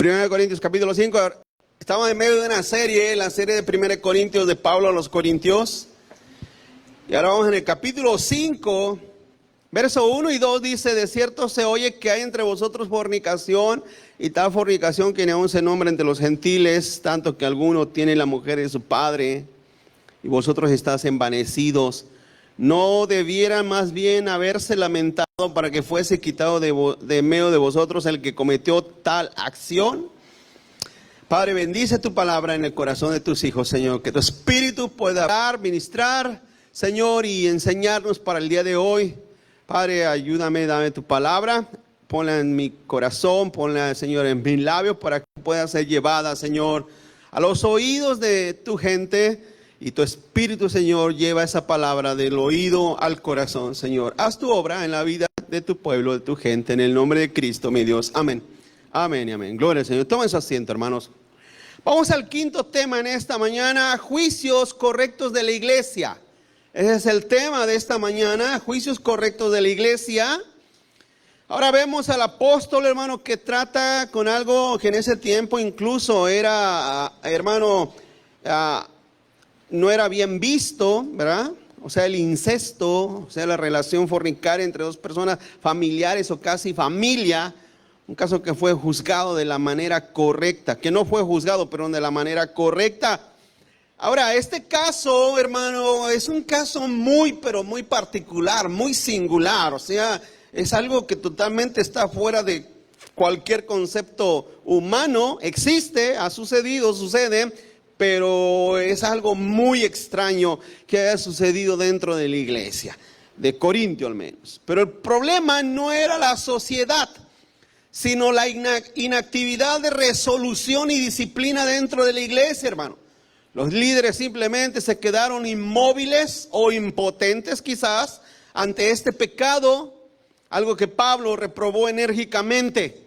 1 Corintios capítulo 5, estamos en medio de una serie, la serie de 1 Corintios de Pablo a los Corintios. Y ahora vamos en el capítulo 5, verso 1 y 2 dice: de cierto se oye que hay entre vosotros fornicación, y tal fornicación que ni aun se nombra entre los gentiles, tanto que alguno tiene la mujer de su padre, y vosotros estáis envanecidos. ¿No debiera más bien haberse lamentado para que fuese quitado de medio de vosotros el que cometió tal acción? Padre, bendice tu palabra en el corazón de tus hijos, Señor. Que tu espíritu pueda hablar, ministrar, Señor, y enseñarnos para el día de hoy. Padre, ayúdame, dame tu palabra. Ponla en mi corazón, ponla, Señor, en mis labios para que pueda ser llevada, Señor, a los oídos de tu gente. Y tu espíritu, Señor, lleva esa palabra del oído al corazón, Señor. Haz tu obra en la vida de tu pueblo, de tu gente, en el nombre de Cristo, mi Dios. Amén. Amén y amén. Gloria al Señor. Tomen su asiento, hermanos. Vamos al quinto tema en esta mañana: juicios correctos de la iglesia. Ese es el tema de esta mañana, juicios correctos de la iglesia. Ahora vemos al apóstol, hermano, que trata con algo que en ese tiempo incluso era, hermano, no era bien visto, ¿verdad? O sea, el incesto, o sea, la relación fornicaria entre dos personas familiares o casi familia. Un caso que fue juzgado de la manera correcta, que no fue juzgado, pero de la manera correcta. Ahora, este caso, hermano, es un caso muy, pero muy particular, muy singular. O sea, es algo que totalmente está fuera de cualquier concepto humano. Existe, ha sucedido, sucede, pero es algo muy extraño que haya sucedido dentro de la iglesia, de Corintio al menos. Pero el problema no era la sociedad, sino la inactividad de resolución y disciplina dentro de la iglesia, hermano. Los líderes simplemente se quedaron inmóviles o impotentes quizás ante este pecado, algo que Pablo reprobó enérgicamente.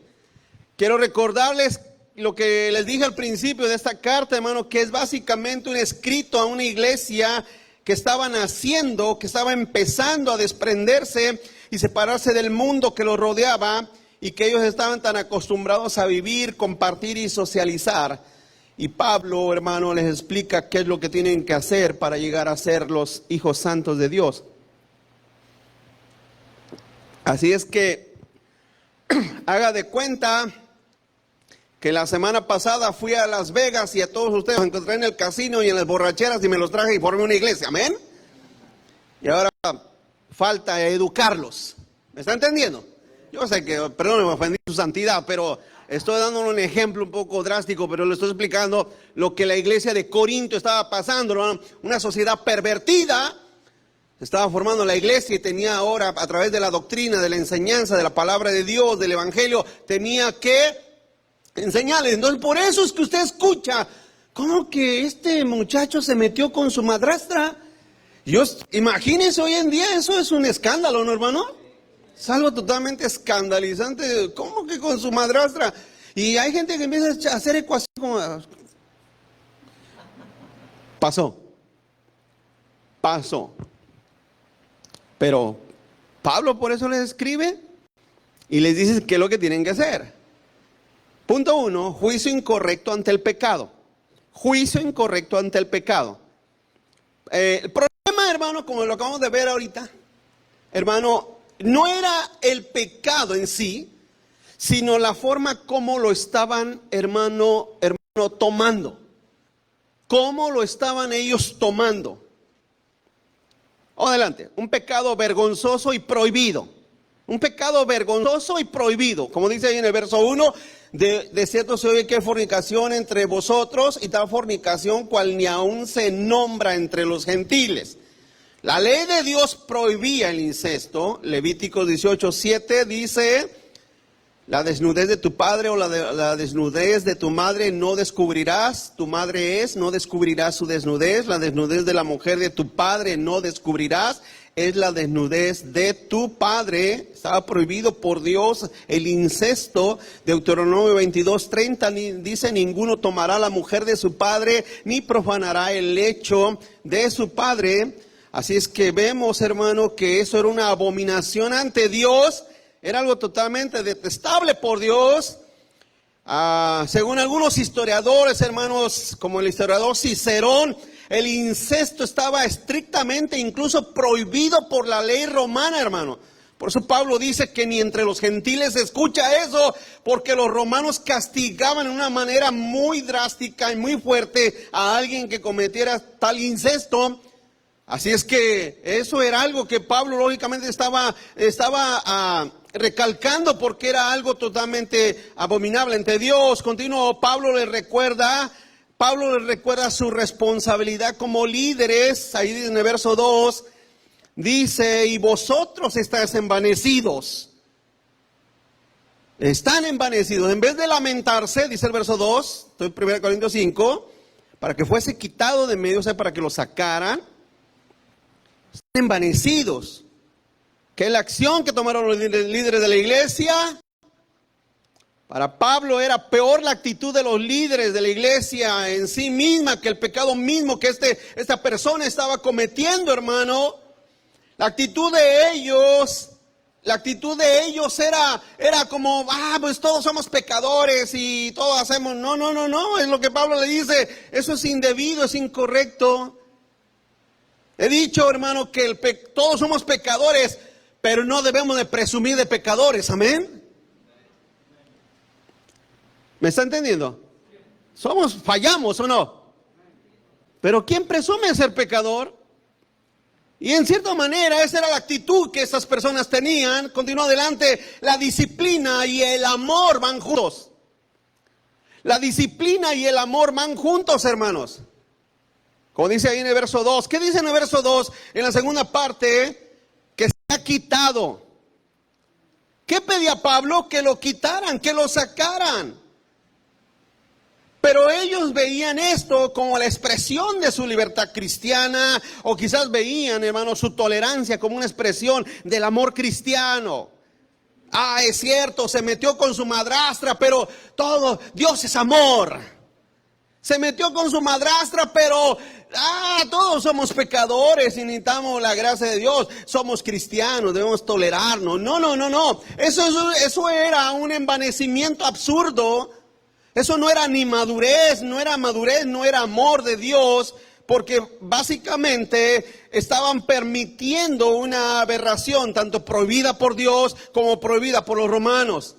Quiero recordarles lo que les dije al principio de esta carta, hermano, que es básicamente un escrito a una iglesia que estaba naciendo, que estaba empezando a desprenderse y separarse del mundo que los rodeaba, y que ellos estaban tan acostumbrados a vivir, compartir y socializar. Y Pablo, hermano, les explica qué es lo que tienen que hacer para llegar a ser los hijos santos de Dios. Así es que haga de cuenta que la semana pasada fui a Las Vegas y a todos ustedes los encontré en el casino y en las borracheras y me los traje y formé una iglesia, amén. Y ahora falta educarlos. ¿Me está entendiendo? Yo sé que, perdón, me ofendí su santidad, pero estoy dando un ejemplo un poco drástico, pero le estoy explicando lo que la iglesia de Corinto estaba pasando, ¿no? Una sociedad pervertida. Estaba formando la iglesia y tenía ahora, a través de la doctrina, de la enseñanza, de la palabra de Dios, del evangelio, tenía que enseñarles. Entonces, por eso es que usted escucha, ¿cómo que este muchacho se metió con su madrastra? Imagínense hoy en día, eso es un escándalo, ¿no, hermano? Es algo totalmente escandalizante. ¿Cómo que con su madrastra? Y hay gente que empieza a hacer ecuaciones como... Pasó. Pero Pablo por eso les escribe y les dice qué es lo que tienen que hacer. Punto 1, juicio incorrecto ante el pecado. Juicio incorrecto ante el pecado. El problema, hermano, como lo acabamos de ver ahorita, hermano, no era el pecado en sí, sino la forma como lo estaban, hermano, tomando. Cómo lo estaban ellos tomando. Adelante. Un pecado vergonzoso y prohibido. Un pecado vergonzoso y prohibido. Como dice ahí en el verso 1, de cierto se oye que hay fornicación entre vosotros, y tal fornicación cual ni aún se nombra entre los gentiles. La ley de Dios prohibía el incesto. Levítico 18:7 dice: la desnudez de tu padre o la desnudez de tu madre no descubrirás. Tu madre no descubrirás su desnudez. La desnudez de la mujer de tu padre no descubrirás. Es la desnudez de tu padre. Estaba prohibido por Dios el incesto. Deuteronomio 22:30 dice: ninguno tomará la mujer de su padre, ni profanará el lecho de su padre. Así es que vemos, hermano, que eso era una abominación ante Dios, era algo totalmente detestable por Dios. Según algunos historiadores, hermanos, como el historiador Cicerón, el incesto estaba estrictamente, incluso prohibido por la ley romana, hermano. Por eso Pablo dice que ni entre los gentiles se escucha eso, porque los romanos castigaban de una manera muy drástica y muy fuerte a alguien que cometiera tal incesto. Así es que eso era algo que Pablo lógicamente estaba recalcando, porque era algo totalmente abominable ante Dios. Continuo, Pablo le recuerda su responsabilidad como líderes. Ahí en el verso 2 dice: y vosotros estáis envanecidos. Están envanecidos. En vez de lamentarse, dice el verso 2, estoy en 1 Corintios 5, para que fuese quitado de medio, o sea, para que lo sacaran. Están envanecidos. ¿Qué es la acción que tomaron los líderes de la iglesia? Para Pablo era peor la actitud de los líderes de la iglesia en sí misma que el pecado mismo que esta persona estaba cometiendo, hermano. La actitud de ellos era como, pues todos somos pecadores y todos hacemos. No, es lo que Pablo le dice. Eso es indebido, es incorrecto. He dicho, hermano, que todos somos pecadores, pero no debemos de presumir de pecadores, amén. ¿Me está entendiendo? Fallamos o no. Pero ¿quién presume de ser pecador? Y en cierta manera esa era la actitud que estas personas tenían. Continúa adelante. La disciplina y el amor van juntos. La disciplina y el amor van juntos, hermanos. Como dice ahí en el verso 2. ¿Qué dice en el verso 2? En la segunda parte, que se ha quitado. ¿Qué pedía Pablo? Que lo quitaran, que lo sacaran. Pero ellos veían esto como la expresión de su libertad cristiana, o quizás veían, hermano, su tolerancia como una expresión del amor cristiano. Es cierto, se metió con su madrastra, pero Dios es amor. Se metió con su madrastra, pero todos somos pecadores y necesitamos la gracia de Dios. Somos cristianos, debemos tolerarnos. No. Eso era un envanecimiento absurdo. Eso no era ni madurez, no era amor de Dios, porque básicamente estaban permitiendo una aberración, tanto prohibida por Dios como prohibida por los romanos.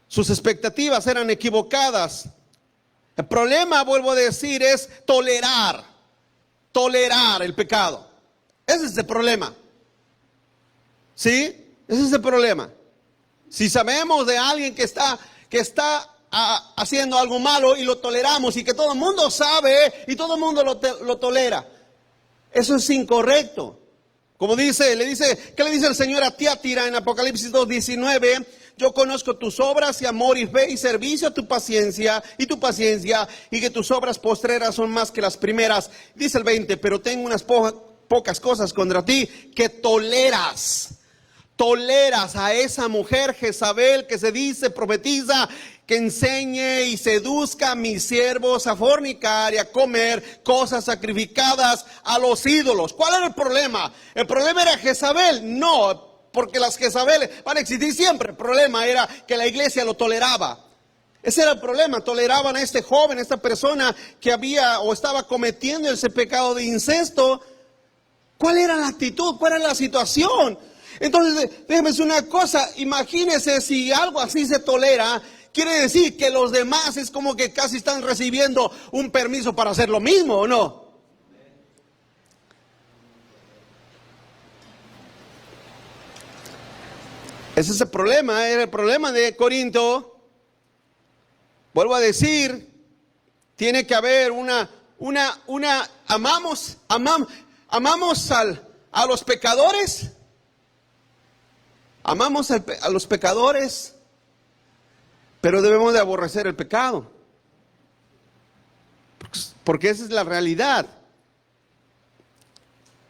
Sus expectativas eran equivocadas. El problema, vuelvo a decir, es tolerar el pecado. Ese es el problema. ¿Sí? Ese es el problema. Si sabemos de alguien que está haciendo algo malo y lo toleramos, y que todo el mundo sabe y todo el mundo lo tolera, eso es incorrecto. Como ¿qué le dice el Señor a Tiatira en Apocalipsis 2:19? Yo conozco tus obras y amor y fe y servicio, tu paciencia, y que tus obras postreras son más que las primeras. Dice el 20, pero tengo unas pocas cosas contra ti, que toleras a esa mujer Jezabel que se dice profetiza, que enseñe y seduzca a mis siervos a fornicar y a comer cosas sacrificadas a los ídolos. ¿Cuál era el problema? ¿El problema era Jezabel? No, porque las Jezabel van a existir siempre. El problema era que la iglesia lo toleraba. Ese era el problema. Toleraban a este joven, a esta persona que estaba cometiendo ese pecado de incesto. ¿Cuál era la actitud? ¿Cuál era la situación? Entonces, déjeme decir una cosa. Imagínese si algo así se tolera. Quiere decir que los demás es como que casi están recibiendo un permiso para hacer lo mismo, ¿o no? Ese es el problema, era el problema de Corinto. Vuelvo a decir, tiene que haber amamos a los pecadores. Amamos a los pecadores, pero debemos de aborrecer el pecado. Porque esa es la realidad.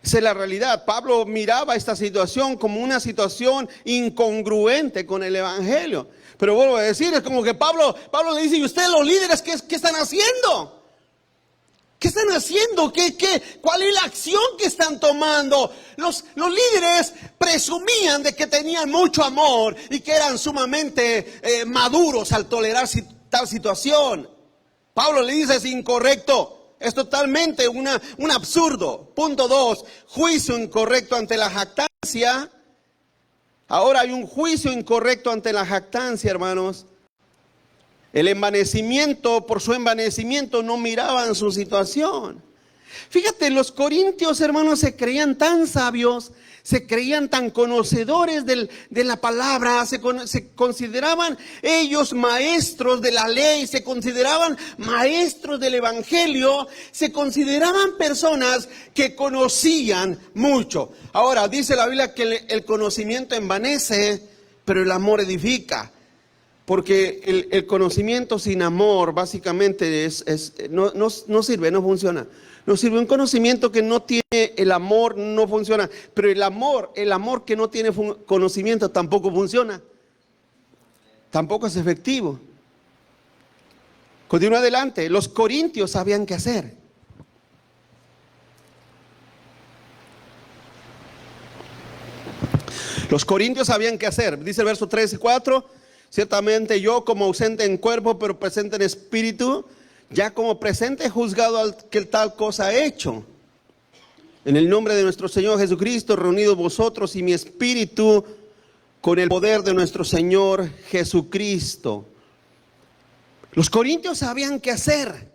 Esa es la realidad. Pablo miraba esta situación como una situación incongruente con el evangelio. Pero vuelvo a decir, es como que Pablo le dice: ¿y ustedes los líderes qué están haciendo? ¿Qué están haciendo? ¿Cuál es la acción que están tomando? Los líderes presumían de que tenían mucho amor y que eran sumamente maduros al tolerar tal situación. Pablo le dice es incorrecto, es totalmente un absurdo. Punto 2, juicio incorrecto ante la jactancia. Ahora hay un juicio incorrecto ante la jactancia, hermanos. El envanecimiento, por su envanecimiento no miraban su situación. Fíjate, los corintios, hermanos, se creían tan sabios, se creían tan conocedores de la palabra, se consideraban ellos maestros de la ley, se consideraban maestros del evangelio, se consideraban personas que conocían mucho. Ahora, dice la Biblia que el conocimiento envanece, pero el amor edifica. Porque el conocimiento sin amor básicamente no sirve, no funciona. No sirve. Un conocimiento que no tiene el amor no funciona. Pero el amor que no tiene conocimiento tampoco funciona. Tampoco es efectivo. Continúa adelante. Los corintios sabían qué hacer. Los corintios sabían qué hacer. Dice el verso 3 y 4. Ciertamente yo, como ausente en cuerpo, pero presente en espíritu, ya como presente he juzgado al que tal cosa ha hecho. En el nombre de nuestro Señor Jesucristo, reunidos vosotros y mi espíritu con el poder de nuestro Señor Jesucristo. Los corintios sabían qué hacer,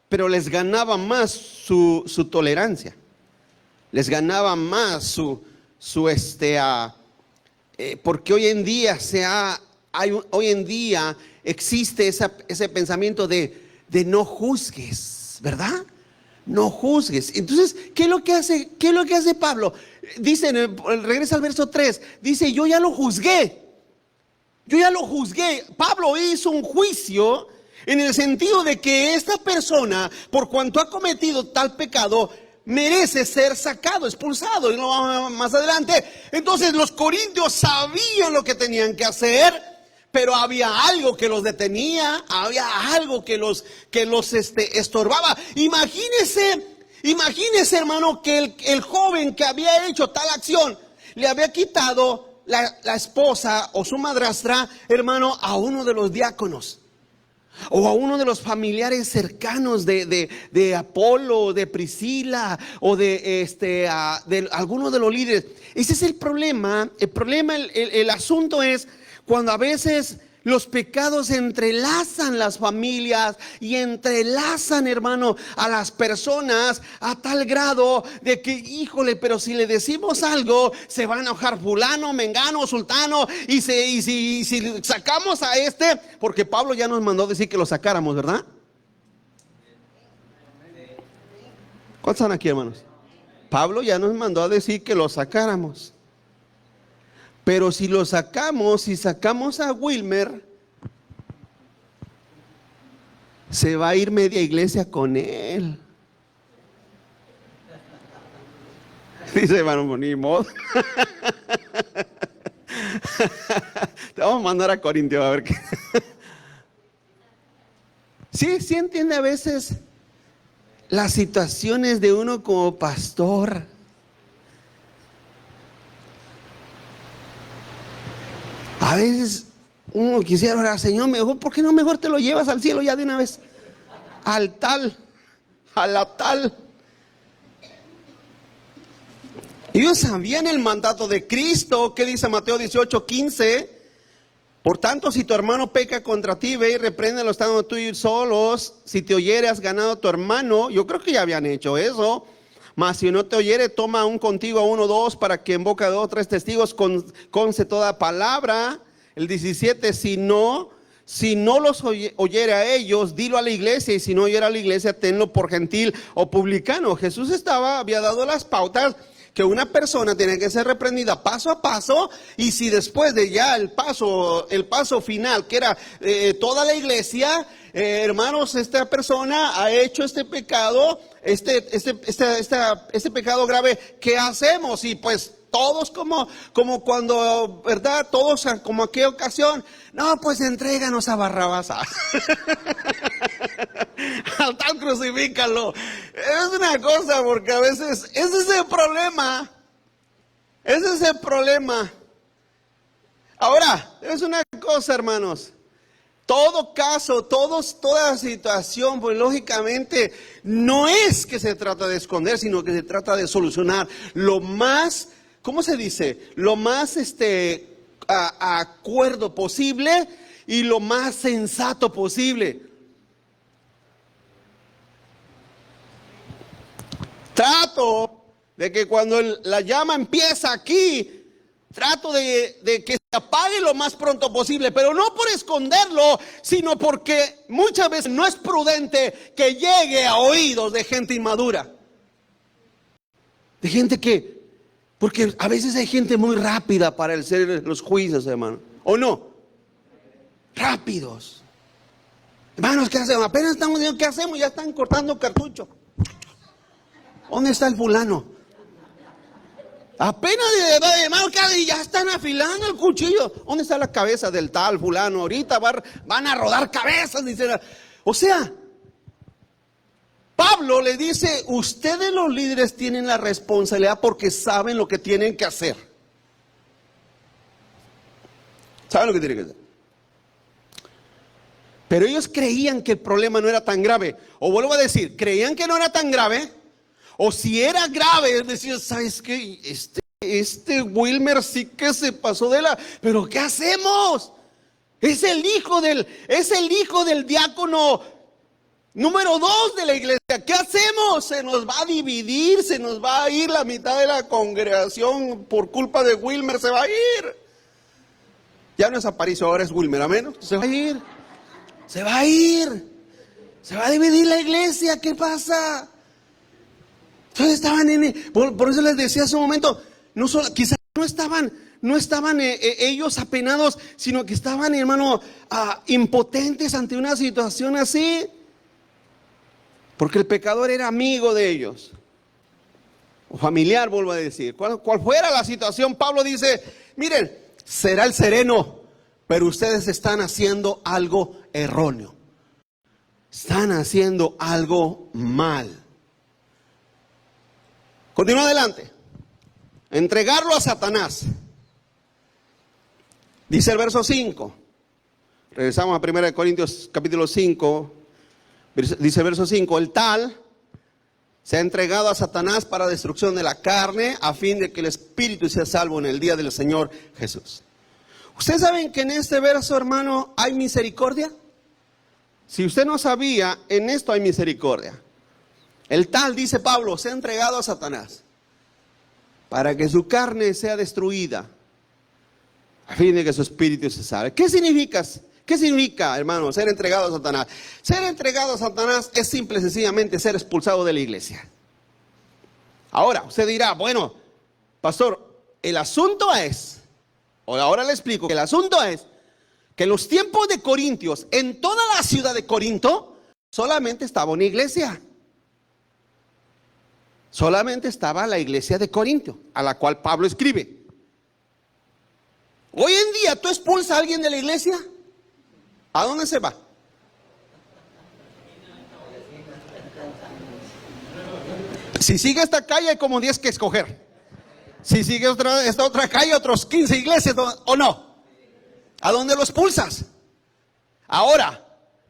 pero les ganaba más su tolerancia. Les ganaba más porque hoy en día hoy en día existe ese pensamiento de no juzgues, ¿verdad? No juzgues. Entonces, ¿qué es lo que hace Pablo? Dice, regresa al verso 3, dice, yo ya lo juzgué. Pablo hizo un juicio en el sentido de que esta persona, por cuanto ha cometido tal pecado, merece ser sacado, expulsado, y no vamos más adelante. Entonces los corintios sabían lo que tenían que hacer, pero había algo que los detenía, había algo que los estorbaba. Imagínese, hermano, que el joven que había hecho tal acción le había quitado la esposa o su madrastra, hermano, a uno de los diáconos. O a uno de los familiares cercanos de Apolo, de Priscila, o de alguno de los líderes. Ese es el problema. El asunto es cuando a veces los pecados entrelazan las familias y entrelazan, hermano, a las personas a tal grado de que, híjole, pero si le decimos algo, se va a enojar fulano, mengano, sultano, y si sacamos a porque Pablo ya nos mandó decir que lo sacáramos, ¿verdad? ¿Cuántos están aquí, hermanos? Pablo ya nos mandó a decir que lo sacáramos. Pero si lo sacamos, si sacamos a Wilmer, se va a ir media iglesia con él. Dice, hermano, ni modo. Te vamos a mandar a Corintio a ver qué. Sí entiende a veces las situaciones de uno como pastor. A veces uno quisiera orar, Señor, mejor, ¿por qué no mejor te lo llevas al cielo ya de una vez? A la tal. Ellos sabían el mandato de Cristo, que dice Mateo 18:15. Por tanto, si tu hermano peca contra ti, ve y repréndelo estando tú y solos. Si te oyere, has ganado a tu hermano. Yo creo que ya habían hecho eso. Mas si no te oyere, toma aún contigo a 1 o 2, para que en boca de 2 o 3 testigos conste toda palabra. El 17, si no los oyere a ellos, dilo a la iglesia, y si no oyere a la iglesia, tenlo por gentil o publicano. Jesús había dado las pautas que una persona tiene que ser reprendida paso a paso, y si después de ya el paso final, que era toda la iglesia, hermanos, esta persona ha hecho este pecado, este pecado grave, ¿qué hacemos? Y pues todos como cuando, ¿verdad? Todos como aquella ocasión, no, pues entréganos a Barrabás. Al tal crucifícalo. Es una cosa, porque a veces ese es el problema. Ese es el problema. Ahora, es una cosa, hermanos. Todo caso, toda situación, pues lógicamente no es que se trata de esconder, sino que se trata de solucionar lo más, ¿cómo se dice? Lo más a acuerdo posible y lo más sensato posible. Trato de que cuando la llama empieza aquí, trato de que se apague lo más pronto posible, pero no por esconderlo, sino porque muchas veces no es prudente que llegue a oídos de gente inmadura. De gente porque a veces hay gente muy rápida para hacer los juicios, hermano. ¿O no? Rápidos. Hermanos, ¿qué hacemos? Apenas estamos diciendo, ¿qué hacemos? Ya están cortando cartucho. ¿Dónde está el fulano? Apenas de marca y ya están afilando el cuchillo. ¿Dónde está la cabeza del tal fulano? Ahorita van a rodar cabezas, dice. O sea, Pablo le dice, ustedes los líderes tienen la responsabilidad porque saben lo que tienen que hacer. ¿Saben lo que tienen que hacer? Pero ellos creían que el problema no era tan grave. O vuelvo a decir, creían que no era tan grave. O si era grave, decían, ¿sabes qué? Este Wilmer sí que se pasó de la... ¿Pero qué hacemos? Es el hijo del diácono número 2 de la iglesia. ¿Qué hacemos? Se nos va a dividir, se nos va a ir la mitad de la congregación por culpa de Wilmer, se va a ir. Ya no es Aparicio, ahora es Wilmer, amén. Se va a ir. Se va a ir. Se va a dividir la iglesia, ¿qué pasa? Entonces estaban por eso les decía hace un momento, quizás no estaban ellos apenados, sino que estaban, hermano, impotentes ante una situación así. Porque el pecador era amigo de ellos. O familiar, vuelvo a decir. Cual fuera la situación, Pablo dice, miren, será el sereno, pero ustedes están haciendo algo erróneo. Están haciendo algo mal. Continúa adelante. Entregarlo a Satanás. Dice el verso 5. Regresamos a 1 Corintios capítulo 5. Dice el verso 5. El tal se ha entregado a Satanás para destrucción de la carne, a fin de que el espíritu sea salvo en el día del Señor Jesús. ¿Ustedes saben que en este verso, hermano, hay misericordia? Si usted no sabía, en esto hay misericordia. El tal, dice Pablo, se ha entregado a Satanás para que su carne sea destruida, a fin de que su espíritu se salve. ¿Qué significa, hermano, ser entregado a Satanás? Ser entregado a Satanás es simple y sencillamente ser expulsado de la iglesia. Ahora, usted dirá, bueno, pastor, el asunto es, o ahora le explico, que el asunto es que en los tiempos de Corintios, en toda la ciudad de Corinto, solamente estaba una iglesia. Solamente estaba la iglesia de Corinto, a la cual Pablo escribe. Hoy en día, ¿tú expulsas a alguien de la iglesia? ¿A dónde se va? Si sigue esta calle, hay como 10 que escoger. Si sigue esta otra calle, otros 15 iglesias, ¿o no? ¿A dónde lo expulsas? Ahora,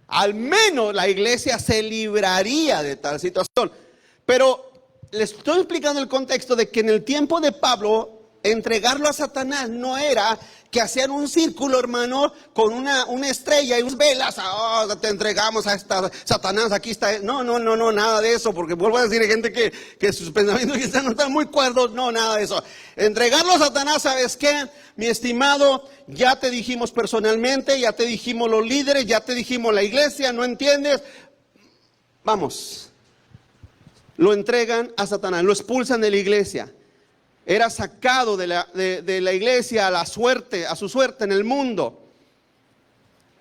al menos la iglesia se libraría de tal situación. Pero les estoy explicando el contexto de que en el tiempo de Pablo, entregarlo a Satanás no era que hacían un círculo, hermano, con una estrella y unas velas. Oh, te entregamos a esta Satanás, aquí está. No, nada de eso, porque vuelvo a decir, hay gente que sus pensamientos no están muy cuerdos. No, nada de eso. Entregarlo a Satanás, ¿sabes qué? Mi estimado, ya te dijimos personalmente, ya te dijimos los líderes, ya te dijimos la iglesia, ¿no entiendes? Vamos. Lo entregan a Satanás, lo expulsan de la iglesia. Era sacado de la iglesia a su suerte en el mundo.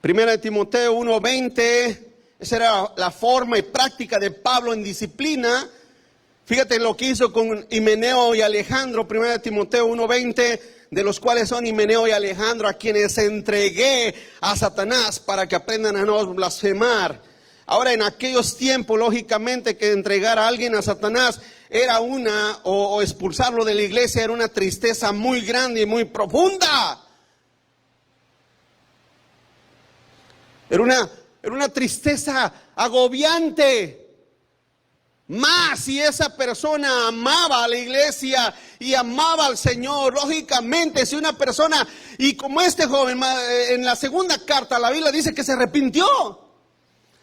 1 Timoteo 1:20, esa era la forma y práctica de Pablo en disciplina. Fíjate lo que hizo con Himeneo y Alejandro, 1 Timoteo 1:20, de los cuales son Himeneo y Alejandro, a quienes entregué a Satanás para que aprendan a no blasfemar. Ahora, en aquellos tiempos, lógicamente, que entregar a alguien a Satanás era o expulsarlo de la iglesia era una tristeza muy grande y muy profunda. Era una tristeza agobiante. Más si esa persona amaba a la iglesia y amaba al Señor, lógicamente si una persona, y como este joven, en la segunda carta la Biblia dice que se arrepintió,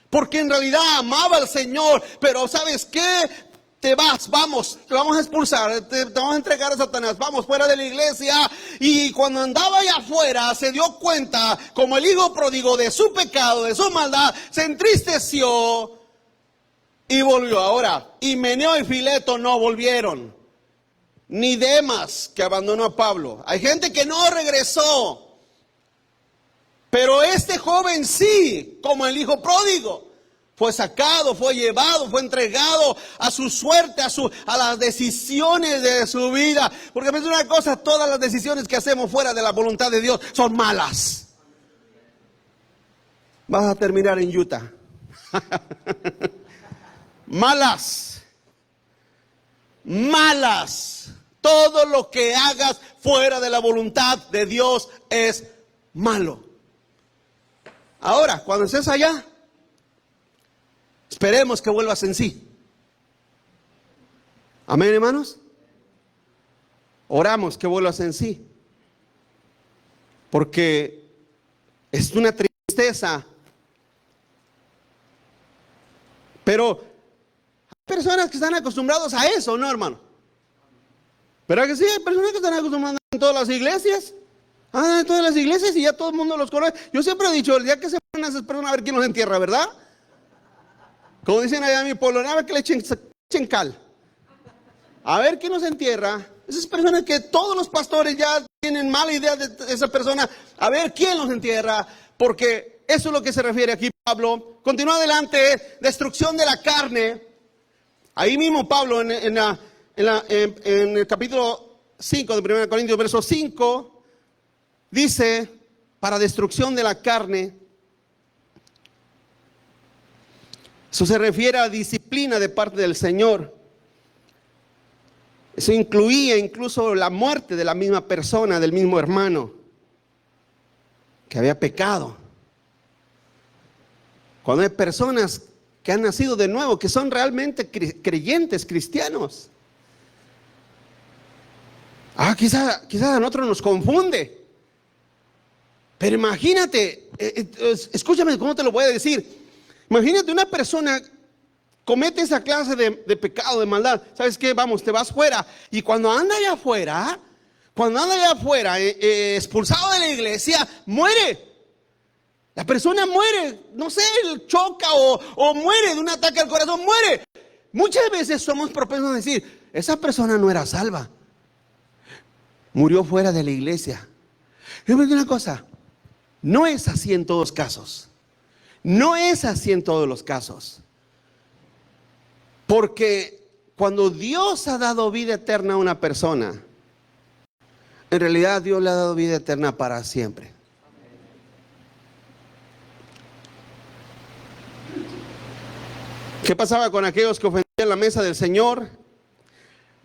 porque en realidad amaba al Señor, pero ¿sabes qué? Te vamos a expulsar, te vamos a entregar a Satanás, vamos fuera de la iglesia. Y cuando andaba allá afuera se dio cuenta, como el hijo pródigo, de su pecado, de su maldad, se entristeció y volvió. Ahora, Himeneo y Fileto no volvieron, ni Demas, que abandonó a Pablo. Hay gente que no regresó, pero este joven sí, como el hijo pródigo. Fue sacado, fue llevado, fue entregado a su suerte, a las decisiones de su vida. Porque me dice una cosa, todas las decisiones que hacemos fuera de la voluntad de Dios son malas. Vas a terminar en Utah. Malas. Malas. Todo lo que hagas fuera de la voluntad de Dios es malo. Ahora, cuando estés allá, esperemos que vuelvas en sí. Amén, hermanos. Oramos que vuelvas en sí. Porque es una tristeza. Pero hay personas que están acostumbrados a eso, ¿no, hermano? ¿Verdad que sí? Hay personas que están acostumbradas en todas las iglesias. En todas las iglesias y ya todo el mundo los conoce. Yo siempre he dicho, el día que se van a esas personas, a ver quién los entierra, ¿verdad? Como dicen allá en mi pueblo, a ver que le echen cal. A ver quién nos entierra. Esas personas que todos los pastores ya tienen mala idea de esa persona. A ver quién los entierra. Porque eso es lo que se refiere aquí Pablo. Continúa adelante. Destrucción de la carne. Ahí mismo Pablo en el capítulo 5 de 1 Corintios, verso 5. Dice, para destrucción de la carne. Eso se refiere a disciplina de parte del Señor. Eso incluía incluso la muerte de la misma persona, del mismo hermano, que había pecado. Cuando hay personas que han nacido de nuevo, que son realmente creyentes, cristianos. Quizás a nosotros nos confunde. Pero imagínate, escúchame cómo te lo voy a decir. Imagínate una persona comete esa clase de pecado, de maldad. ¿Sabes qué? Vamos, te vas fuera. Y cuando anda allá afuera, expulsado de la iglesia, muere. La persona muere, no sé, choca o muere de un ataque al corazón, muere. Muchas veces somos propensos a decir, esa persona no era salva. Murió fuera de la iglesia. Yo me digo una cosa, no es así en todos casos. No es así en todos los casos. Porque cuando Dios ha dado vida eterna a una persona, en realidad Dios le ha dado vida eterna para siempre. ¿Qué pasaba con aquellos que ofendían la mesa del Señor?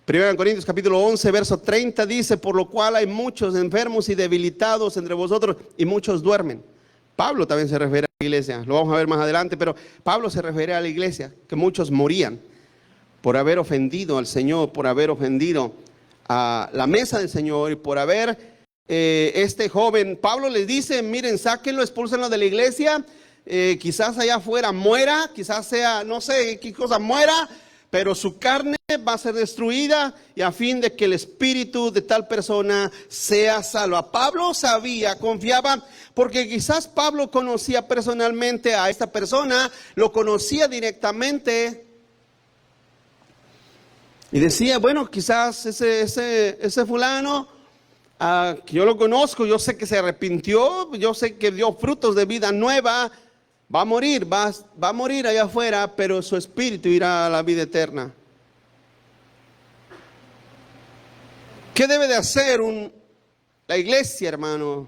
1 Corintios capítulo 11, verso 30 dice, por lo cual hay muchos enfermos y debilitados entre vosotros y muchos duermen. Pablo también se refiere a la iglesia, lo vamos a ver más adelante, pero Pablo se refiere a la iglesia, que muchos morían por haber ofendido al Señor, por haber ofendido a la mesa del Señor y por haber, este joven, Pablo les dice, miren, sáquenlo, expúlsenlo de la iglesia, quizás allá afuera muera, quizás sea, no sé qué cosa muera, pero su carne va a ser destruida y a fin de que el espíritu de tal persona sea salva. Pablo sabía, confiaba, porque quizás Pablo conocía personalmente a esta persona, lo conocía directamente y decía, bueno, quizás ese fulano, que yo lo conozco, yo sé que se arrepintió, yo sé que dio frutos de vida nueva, va a morir, va a morir allá afuera, pero su espíritu irá a la vida eterna. ¿Qué debe de hacer la iglesia, hermano,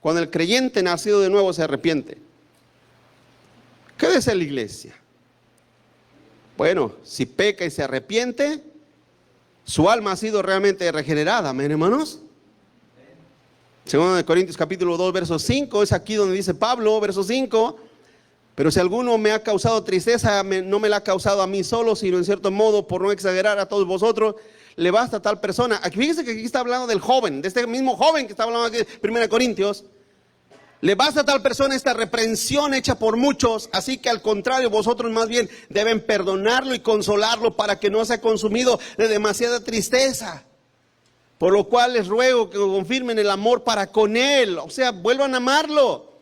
cuando el creyente nacido de nuevo se arrepiente? ¿Qué debe hacer la iglesia? Bueno, si peca y se arrepiente, su alma ha sido realmente regenerada, amén, hermanos. Segundo de Corintios capítulo 2, verso 5, es aquí donde dice Pablo, verso 5. Pero si alguno me ha causado tristeza, no me la ha causado a mí solo, sino en cierto modo, por no exagerar, a todos vosotros, le basta a tal persona. Aquí fíjense que aquí está hablando del joven, de este mismo joven que está hablando aquí en 1 Corintios. Le basta a tal persona esta reprensión hecha por muchos, así que al contrario, vosotros más bien deben perdonarlo y consolarlo para que no sea consumido de demasiada tristeza. Por lo cual les ruego que confirmen el amor para con él, o sea, vuelvan a amarlo.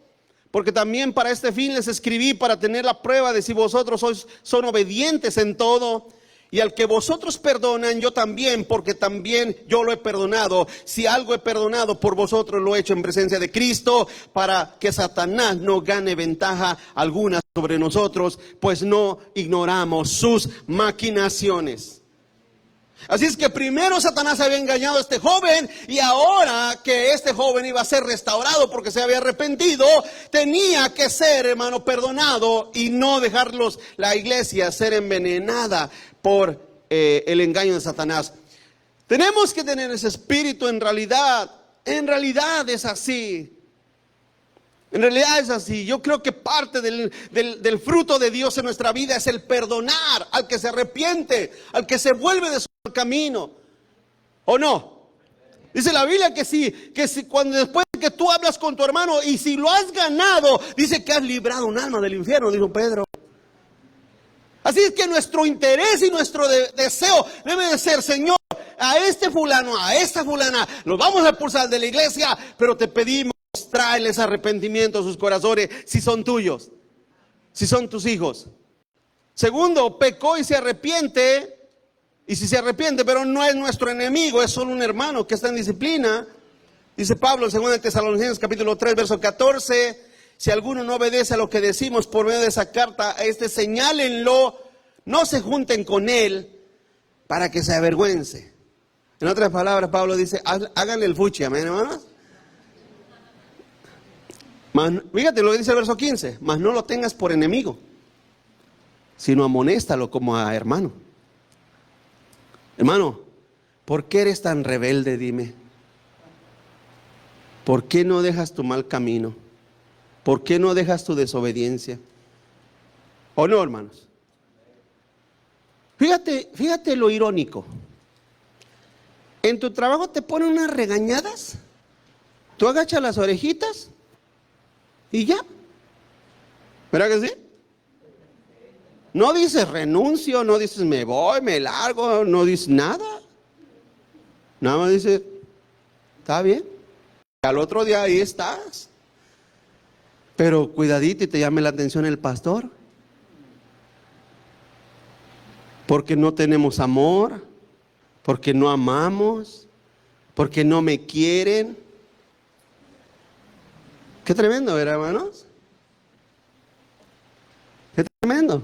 Porque también para este fin les escribí, para tener la prueba de si vosotros son obedientes en todo. Y al que vosotros perdonan, yo también, porque también yo lo he perdonado. Si algo he perdonado por vosotros, lo he hecho en presencia de Cristo, para que Satanás no gane ventaja alguna sobre nosotros, pues no ignoramos sus maquinaciones. Así es que primero Satanás había engañado a este joven, y ahora que este joven iba a ser restaurado porque se había arrepentido, tenía que ser, hermano, perdonado y no dejarlos, la iglesia, ser envenenada por el engaño de Satanás. Tenemos que tener ese espíritu en realidad es así. En realidad es así. Yo creo que parte del fruto de Dios en nuestra vida es el perdonar al que se arrepiente, al que se vuelve de su camino. ¿O no? Dice la Biblia que si cuando después de que tú hablas con tu hermano y si lo has ganado, dice que has librado un alma del infierno, dijo Pedro. Así es que nuestro interés y nuestro deseo debe de ser: Señor, a este fulano, a esta fulana, los vamos a expulsar de la iglesia, pero te pedimos, tráeles arrepentimiento a sus corazones, si son tuyos, si son tus hijos. Segundo, pecó y se arrepiente. Y si se arrepiente, pero no es nuestro enemigo, es solo un hermano que está en disciplina. Dice Pablo en 2 Tesalonicenses capítulo 3, verso 14: si alguno no obedece a lo que decimos por medio de esa carta, a este señálenlo, no se junten con él para que se avergüence. En otras palabras, Pablo dice: háganle el fuchi, amén, hermanos. Fíjate lo que dice el verso 15: mas no lo tengas por enemigo, sino amonéstalo como a hermano. Hermano, ¿por qué eres tan rebelde? Dime. ¿Por qué no dejas tu mal camino? ¿Por qué no dejas tu desobediencia? ¿O no, hermanos? Fíjate lo irónico. En tu trabajo te ponen unas regañadas, tú agachas las orejitas y ya. ¿Verdad que sí? No dices renuncio, no dices me voy, me largo, no dices nada. Nada más dices, está bien. Al otro día ahí estás. Pero cuidadito y te llame la atención el pastor. Porque no tenemos amor, porque no amamos, porque no me quieren. Qué tremendo, ¿verdad, hermanos? Qué tremendo.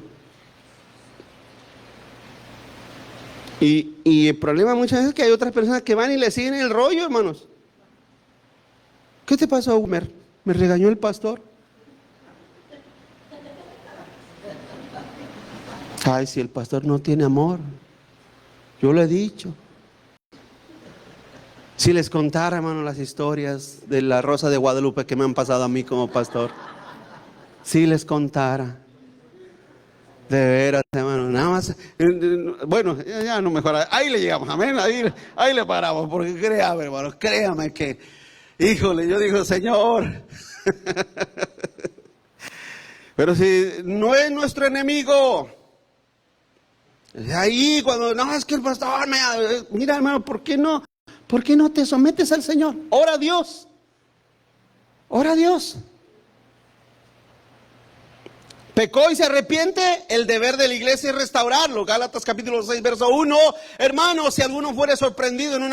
Y el problema muchas veces es que hay otras personas que van y le siguen el rollo, hermanos. ¿Qué te pasó, Homer? Me regañó el pastor. Ay, si el pastor no tiene amor, yo lo he dicho. Si les contara, hermano, las historias de la Rosa de Guadalupe que me han pasado a mí como pastor. Si les contara. De veras, hermano, nada más. Bueno, ya no mejora. Ahí le llegamos, amén. Ahí le paramos, porque créame, hermano, créame que, híjole, yo digo, Señor. Pero si no es nuestro enemigo. Ahí cuando, no, es que el pastor mira, hermano, ¿por qué no te sometes al Señor? Ora a Dios. Ora a Dios. Pecó y se arrepiente, el deber de la iglesia es restaurarlo. Gálatas capítulo 6, verso 1. Hermanos, si alguno fuere sorprendido en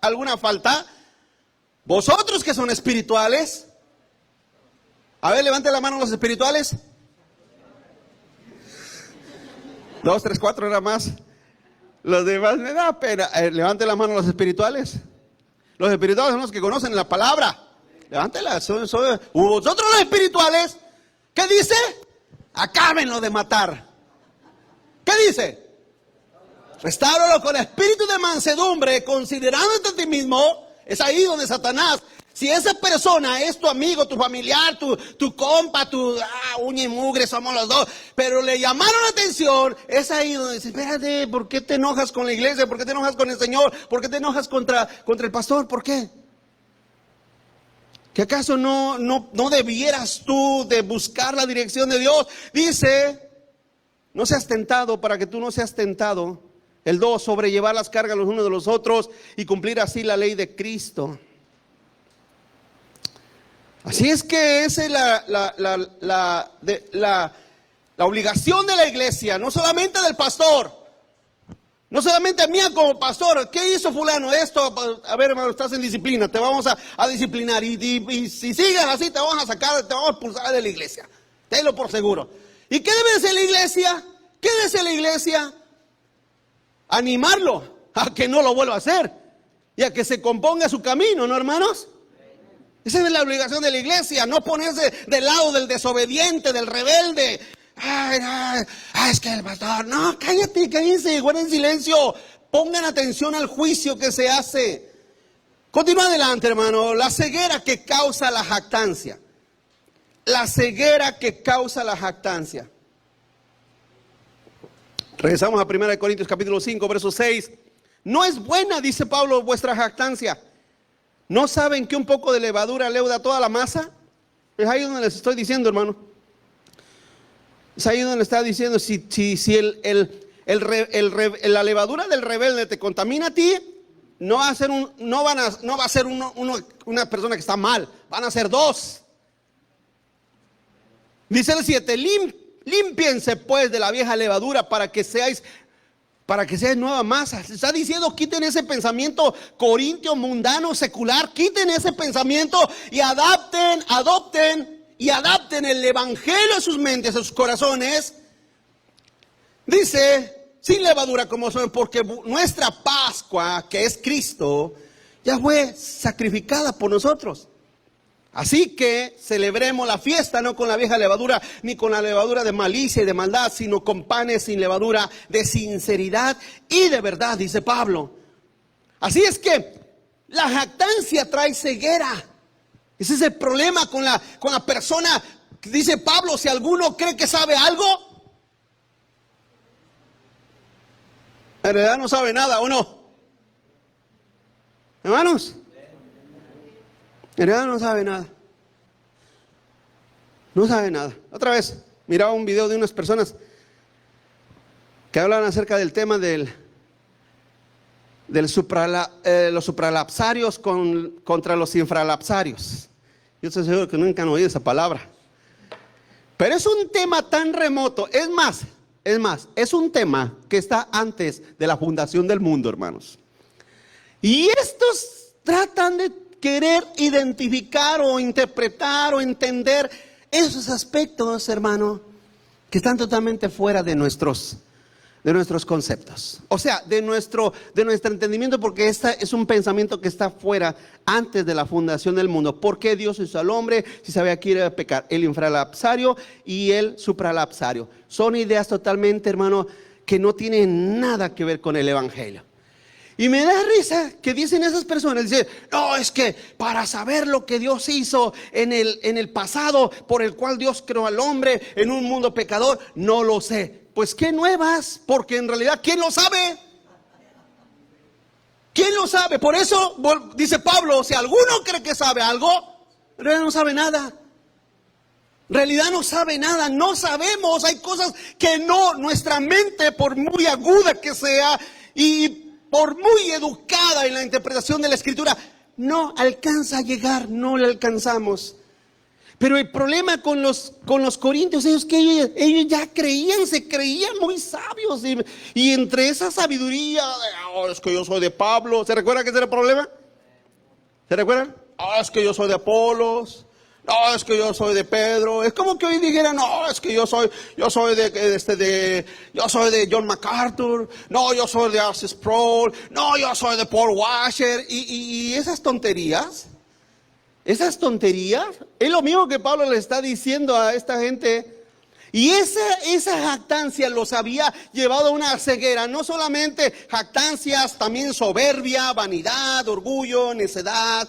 alguna falta, vosotros que son espirituales, a ver, levante la mano los espirituales. 2, 3, 4 era más. Los demás me da pena. Levante la mano los espirituales. Los espirituales son los que conocen la palabra. Levántela. Vosotros los espirituales, ¿qué dice? Acábenlo de matar. ¿Qué dice? Restáuralo con espíritu de mansedumbre, considerándote a ti mismo. Es ahí donde Satanás Si esa persona es tu amigo, tu familiar, tu compa, tu uña y mugre, somos los dos, pero le llamaron la atención, es ahí donde dice, espérate, ¿por qué te enojas con la iglesia? ¿Por qué te enojas con el Señor? ¿Por qué te enojas contra el pastor? ¿Por qué? ¿Que acaso no debieras tú de buscar la dirección de Dios? Dice, no seas tentado para que tú no seas tentado. El 2, sobrellevar las cargas los unos de los otros y cumplir así la ley de Cristo. Así es que esa es la obligación de la iglesia, no solamente del pastor, no solamente mía como pastor. ¿Qué hizo fulano? Esto, a ver, hermano, estás en disciplina, te vamos a disciplinar y si sigues así te vamos a sacar, te vamos a expulsar de la iglesia, tenlo por seguro. ¿Y qué debe hacer la iglesia? ¿Qué debe hacer la iglesia? Animarlo a que no lo vuelva a hacer y a que se componga su camino, ¿no, hermanos? Esa es la obligación de la iglesia, no ponerse del lado del desobediente, del rebelde. Es que el pastor, no, cállense, guarden silencio, pongan atención al juicio que se hace. Continúa adelante, hermano. La ceguera que causa la jactancia. La ceguera que causa la jactancia. Regresamos a 1 Corintios capítulo 5, verso 6. No es buena, dice Pablo, vuestra jactancia. ¿No saben que un poco de levadura leuda toda la masa? Es ahí donde les estoy diciendo, hermano. Es ahí donde está diciendo, si la levadura del rebelde te contamina a ti, no va a ser una persona que está mal, van a ser dos. Dice el 7, límpiense pues de la vieja levadura para que seáis nueva masa. Se está diciendo, quiten ese pensamiento corintio, mundano, secular. Quiten ese pensamiento y adopten el evangelio a sus mentes, a sus corazones. Dice, sin levadura como son, porque nuestra Pascua, que es Cristo, ya fue sacrificada por nosotros. Así que celebremos la fiesta no con la vieja levadura, ni con la levadura de malicia y de maldad, sino con panes sin levadura de sinceridad y de verdad, dice Pablo. Así es que la jactancia trae ceguera. Ese es el problema con la persona. Dice Pablo, si alguno cree que sabe algo, en realidad no sabe nada, ¿o no? Hermanos, en realidad no sabe nada. No sabe nada. Otra vez, miraba un video de unas personas que hablan acerca del tema los supralapsarios contra los infralapsarios. Yo estoy seguro que nunca han oído esa palabra. Pero es un tema tan remoto. Es más, es un tema que está antes de la fundación del mundo, hermanos. Y estos tratan de querer identificar o interpretar o entender esos aspectos, hermano, que están totalmente fuera de nuestros conceptos. O sea, de nuestro entendimiento, porque este es un pensamiento que está fuera antes de la fundación del mundo. ¿Por qué Dios hizo al hombre si sabía que iba a pecar? El infralapsario y el supralapsario. Son ideas totalmente, hermano, que no tienen nada que ver con el evangelio. Y me da risa que dicen esas personas, dicen, no, es que para saber lo que Dios hizo en el pasado, por el cual Dios creó al hombre en un mundo pecador, no lo sé. Pues qué nuevas, porque en realidad, ¿quién lo sabe? ¿Quién lo sabe? Por eso dice Pablo, si alguno cree que sabe algo, en realidad no sabe nada. En realidad no sabe nada, no sabemos, hay cosas que nuestra mente, por muy aguda que sea, y por muy educada en la interpretación de la Escritura, no alcanza a llegar, no le alcanzamos. Pero el problema con los corintios es que ellos ya se creían muy sabios. Y entre esa sabiduría, es que yo soy de Pablo. ¿Se recuerda que ese era el problema? ¿Se recuerdan? Es que yo soy de Apolos. No, es que yo soy de Pedro. Es como que hoy dijeran, no, es que yo soy de John MacArthur. No, yo soy de R.C. Sproul. No, yo soy de Paul Washer. Y esas tonterías, es lo mismo que Pablo le está diciendo a esta gente. Y esa jactancia los había llevado a una ceguera. No solamente jactancias, también soberbia, vanidad, orgullo, necedad.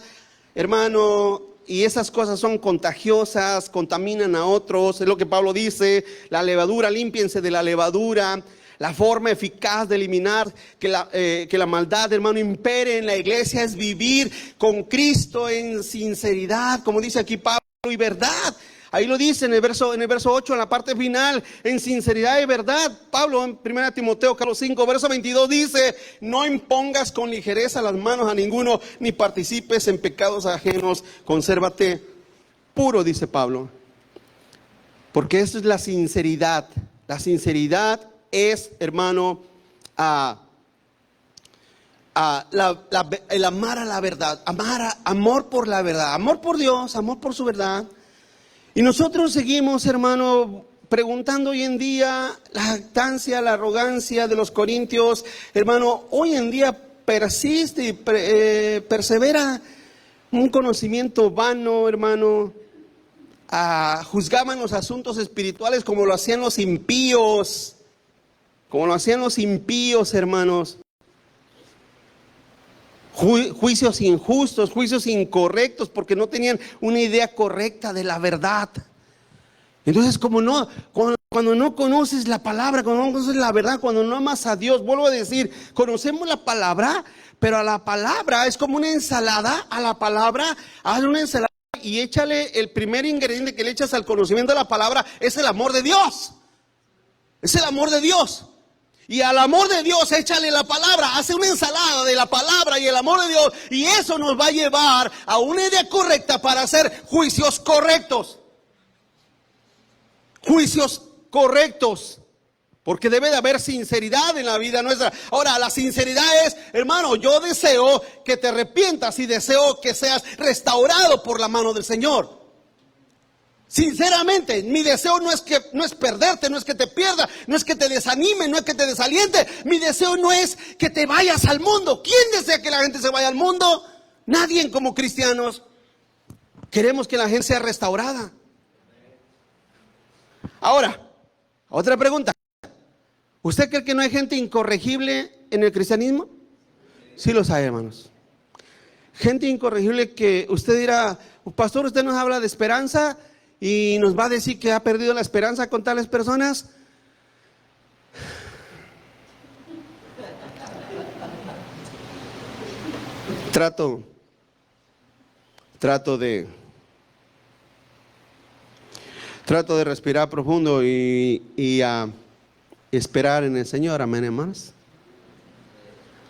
hermano, y esas cosas son contagiosas, contaminan a otros. Es lo que Pablo dice, la levadura, límpiense de la levadura. La forma eficaz de eliminar que la maldad, hermano, impere en la iglesia es vivir con Cristo en sinceridad, como dice aquí Pablo, y verdad. Ahí lo dice en el verso 8, en la parte final, en sinceridad y verdad. Pablo en 1 Timoteo 5, verso 22 dice, no impongas con ligereza las manos a ninguno, ni participes en pecados ajenos, consérvate puro, dice Pablo. Porque eso es la sinceridad. La sinceridad es, hermano, el amar a la verdad, amor por la verdad, amor por Dios, amor por su verdad. Y nosotros seguimos, hermano, preguntando hoy en día la jactancia, la arrogancia de los corintios. Hermano, hoy en día persiste y persevera un conocimiento vano, hermano. Juzgaban los asuntos espirituales como lo hacían los impíos. Como lo hacían los impíos, hermanos. Juicios injustos, juicios incorrectos, porque no tenían una idea correcta de la verdad. Entonces, cuando no conoces la palabra, cuando no conoces la verdad, cuando no amas a Dios, vuelvo a decir, conocemos la palabra, pero a la palabra es como una ensalada. A la palabra, hazle una ensalada y échale el primer ingrediente que le echas al conocimiento de la palabra, es el amor de Dios. Es el amor de Dios. Y al amor de Dios échale la palabra, hace una ensalada de la palabra y el amor de Dios. Y eso nos va a llevar a una idea correcta para hacer juicios correctos. Juicios correctos. Porque debe de haber sinceridad en la vida nuestra. Ahora, la sinceridad es, hermano, yo deseo que te arrepientas y deseo que seas restaurado por la mano del Señor. Sinceramente, mi deseo no es perderte, no es que te pierdas, no es que te desanime, no es que te desaliente. Mi deseo no es que te vayas al mundo. ¿Quién desea que la gente se vaya al mundo? Nadie como cristianos. Queremos que la gente sea restaurada. Ahora, otra pregunta. ¿Usted cree que no hay gente incorregible en el cristianismo? Sí los hay, hermanos. Gente incorregible que usted dirá, pastor, usted nos habla de esperanza y nos va a decir que ha perdido la esperanza con tales personas. Trato de respirar profundo y esperar en el Señor, amén, hermanos.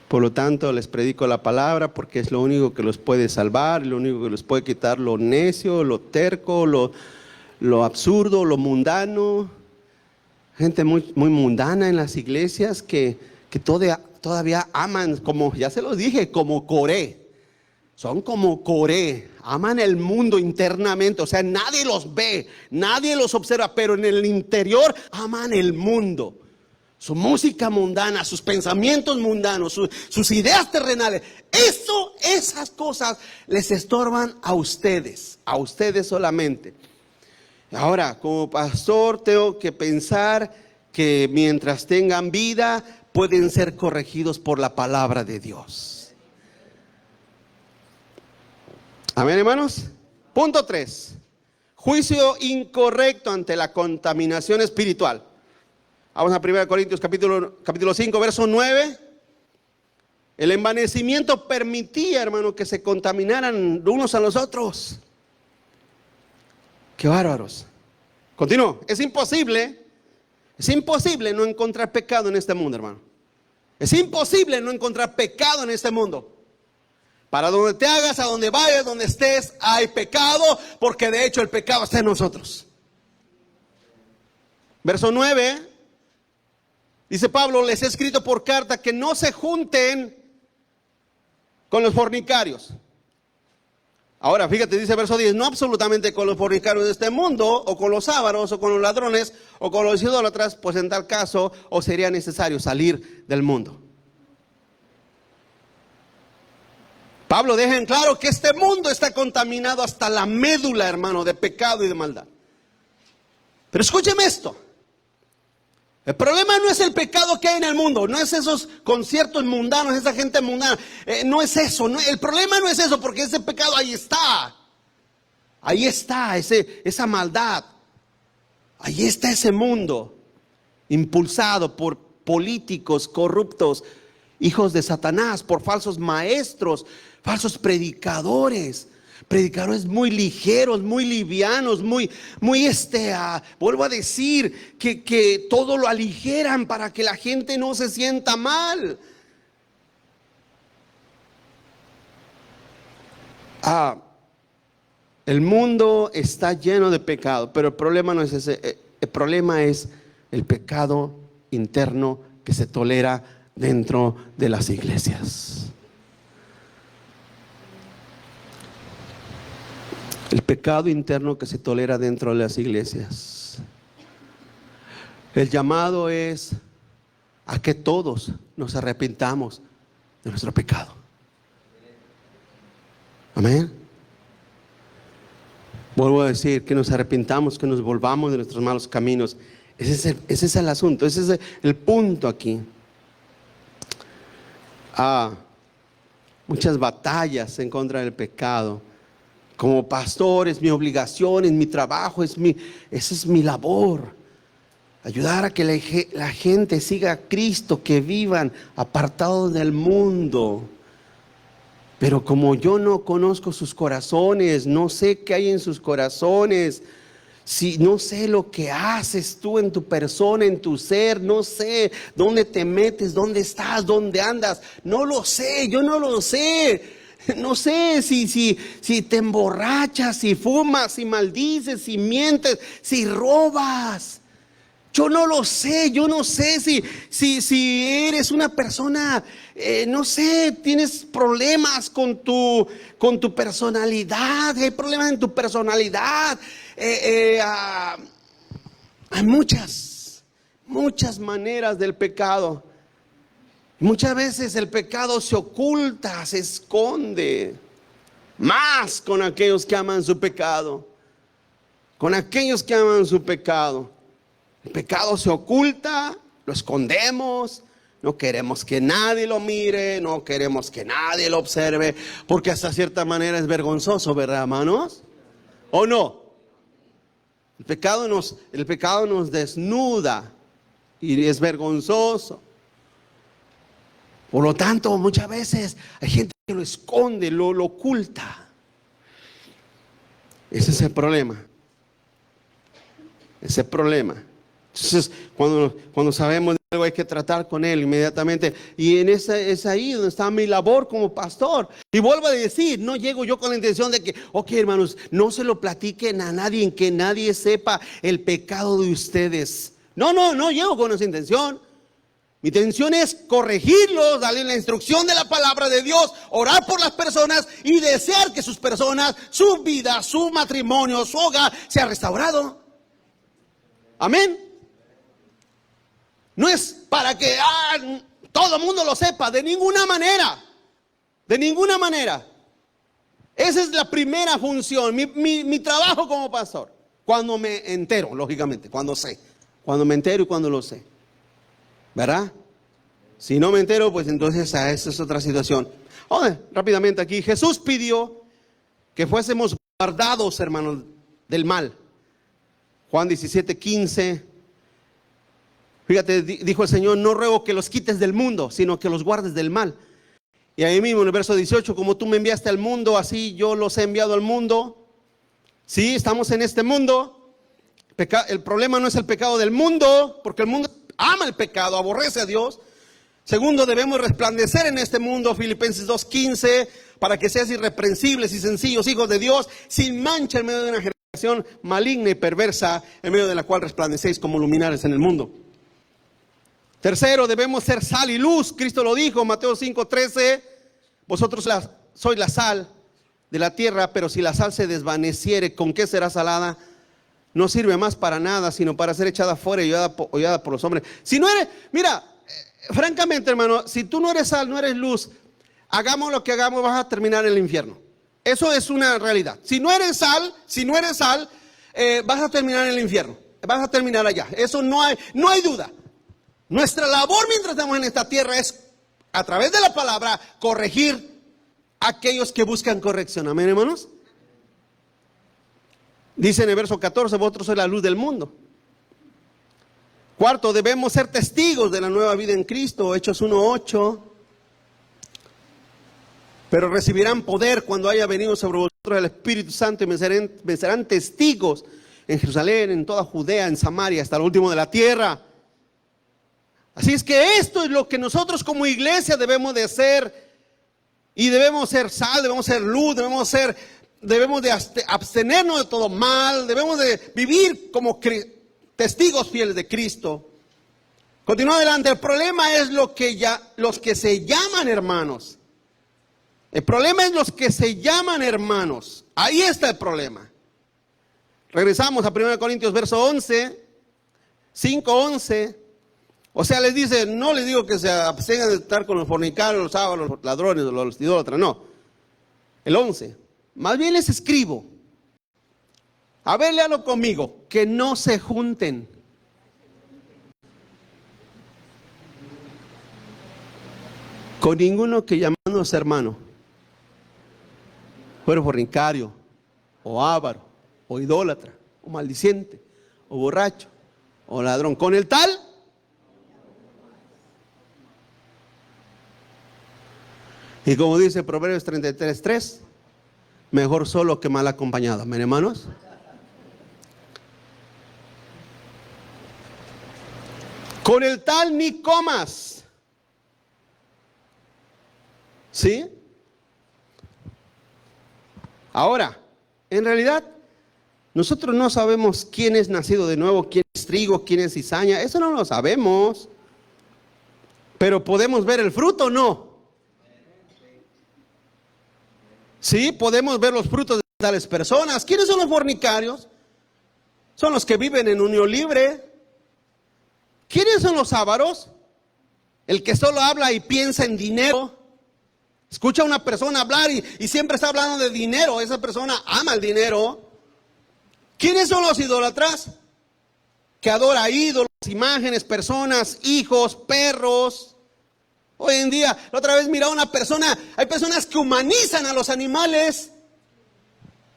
Por lo tanto, les predico la palabra porque es lo único que los puede salvar, lo único que los puede quitar lo necio, lo terco, lo absurdo, lo mundano. Gente muy mundana en las iglesias que todavía aman, como ya se los dije, como Coré. Son como Coré, aman el mundo internamente, o sea, nadie los ve, nadie los observa, pero en el interior aman el mundo. Su música mundana, sus pensamientos mundanos, sus ideas terrenales. Esas cosas les estorban a ustedes solamente. Ahora, como pastor, tengo que pensar que mientras tengan vida, pueden ser corregidos por la palabra de Dios. Amén, hermanos. Punto 3. Juicio incorrecto ante la contaminación espiritual. Vamos a 1 Corintios capítulo 5, verso 9. El envanecimiento permitía, hermano, que se contaminaran unos a los otros. ¡Qué bárbaros! Continúo. Es imposible no encontrar pecado en este mundo, hermano. Es imposible no encontrar pecado en este mundo. Para donde te hagas, a donde vayas, donde estés, hay pecado, porque de hecho el pecado está en nosotros. Verso 9, dice Pablo, les he escrito por carta que no se junten con los fornicarios. Ahora, fíjate, dice verso 10, no absolutamente con los fornicarios de este mundo, o con los ávaros, o con los ladrones, o con los idólatras, pues en tal caso, os sería necesario salir del mundo. Pablo deja en claro que este mundo está contaminado hasta la médula, hermano, de pecado y de maldad. Pero escúcheme esto. El problema no es el pecado que hay en el mundo, no es esos conciertos mundanos, esa gente mundana, no es eso, el problema no es eso, porque ese pecado ahí está, esa maldad, ahí está ese mundo, impulsado por políticos corruptos, hijos de Satanás, por falsos maestros, falsos predicadores muy ligeros, muy livianos, vuelvo a decir, que todo lo aligeran para que la gente no se sienta mal. El mundo está lleno de pecado, pero el problema no es ese, el problema es el pecado interno que se tolera dentro de las iglesias. El pecado interno que se tolera dentro de las iglesias. El llamado es a que todos nos arrepintamos de nuestro pecado. Amén. Vuelvo a decir, que nos arrepintamos, que nos volvamos de nuestros malos caminos. Ese es el asunto, ese es el punto aquí. Muchas batallas en contra del pecado. Como pastor es mi obligación, es mi trabajo, esa es mi labor. Ayudar a que la gente siga a Cristo, que vivan apartados del mundo. Pero como yo no conozco sus corazones, no sé qué hay en sus corazones, si no sé lo que haces tú en tu persona, en tu ser, no sé dónde te metes, dónde estás, dónde andas, no lo sé, yo no lo sé. No sé si te emborrachas, si fumas, si maldices, si mientes, si robas. Yo no lo sé, yo no sé si eres una persona, no sé, tienes problemas con tu personalidad, hay problemas en tu personalidad. Hay muchas maneras del pecado. Muchas veces el pecado se oculta, se esconde, más con aquellos que aman su pecado. Con aquellos que aman su pecado. El pecado se oculta, lo escondemos, no queremos que nadie lo mire, no queremos que nadie lo observe, porque hasta cierta manera es vergonzoso, ¿verdad, hermanos? ¿O no? El pecado nos desnuda y es vergonzoso. Por lo tanto, muchas veces hay gente que lo esconde, lo oculta. Ese es el problema. Ese problema. Entonces, cuando sabemos de algo hay que tratar con él inmediatamente. Y es ahí donde está mi labor como pastor. Y vuelvo a decir, no llego yo con la intención de que, ok, hermanos, no se lo platiquen a nadie, en que nadie sepa el pecado de ustedes. No llego con esa intención. Mi intención es corregirlos, darle la instrucción de la palabra de Dios, orar por las personas y desear que sus personas, su vida, su matrimonio, su hogar sea restaurado. Amén. No es para que todo el mundo lo sepa, de ninguna manera. De ninguna manera. Esa es la primera función, mi trabajo como pastor. Cuando me entero, lógicamente, cuando me entero y cuando lo sé. ¿Verdad? Si no me entero, pues entonces esa es otra situación. Rápidamente aquí, Jesús pidió que fuésemos guardados, hermanos, del mal. Juan 17:15. Fíjate, dijo el Señor, no ruego que los quites del mundo, sino que los guardes del mal. Y ahí mismo en el verso 18, como tú me enviaste al mundo, así yo los he enviado al mundo. Sí, estamos en este mundo. El problema no es el pecado del mundo, porque el mundo ama el pecado, aborrece a Dios. Segundo, debemos resplandecer en este mundo, Filipenses 2:15, para que seas irreprensibles y sencillos hijos de Dios, sin mancha en medio de una generación maligna y perversa, en medio de la cual resplandecéis como luminares en el mundo. Tercero, debemos ser sal y luz. Cristo lo dijo, Mateo 5:13, vosotros sois la sal de la tierra, pero si la sal se desvaneciere, ¿con qué será salada? No sirve más para nada, sino para ser echada fuera y hollada por los hombres. Si no eres, mira, francamente, hermano, si tú no eres sal, no eres luz, hagamos lo que hagamos, vas a terminar en el infierno. Eso es una realidad. Si no eres sal, vas a terminar en el infierno. Vas a terminar allá. Eso no hay duda. Nuestra labor mientras estamos en esta tierra es, a través de la palabra, corregir a aquellos que buscan corrección. Amén, hermanos. Dice en el verso 14, vosotros sois la luz del mundo. Cuarto, debemos ser testigos de la nueva vida en Cristo. Hechos 1:8. Pero recibirán poder cuando haya venido sobre vosotros el Espíritu Santo y me serán testigos en Jerusalén, en toda Judea, en Samaria, hasta el último de la tierra. Así es que esto es lo que nosotros como iglesia debemos de ser. Y debemos ser sal, debemos ser luz, debemos de abstenernos de todo mal, debemos de vivir como testigos fieles de Cristo. Continúa adelante. El problema es los que se llaman hermanos. El problema es los que se llaman hermanos. Ahí está el problema. Regresamos a 1 Corintios verso 11, 5:11. O sea, les dice, no les digo que se abstengan de estar con los fornicarios, los ávaros, los ladrones, los idólatras, no. El 11. Más bien les escribo. A ver, léalo conmigo. Que no se junten. Con ninguno que llamándose hermano fuera fornicario, o ávaro, o idólatra, o maldiciente, o borracho, o ladrón. Con el tal, y como dice Proverbios 33:3, mejor solo que mal acompañado. Amén, hermanos. Con el tal ni comas. ¿Sí? Ahora, en realidad, nosotros no sabemos quién es nacido de nuevo, quién es trigo, quién es cizaña. Eso no lo sabemos. Pero podemos ver el fruto, ¿no? Sí, podemos ver los frutos de tales personas. ¿Quiénes son los fornicarios? Son los que viven en unión libre. ¿Quiénes son los ávaros? El que solo habla y piensa en dinero. Escucha a una persona hablar y siempre está hablando de dinero. Esa persona ama el dinero. ¿Quiénes son los idólatras? Que adora ídolos, imágenes, personas, hijos, perros. Hoy en día, la otra vez miraba a una persona, hay personas que humanizan a los animales.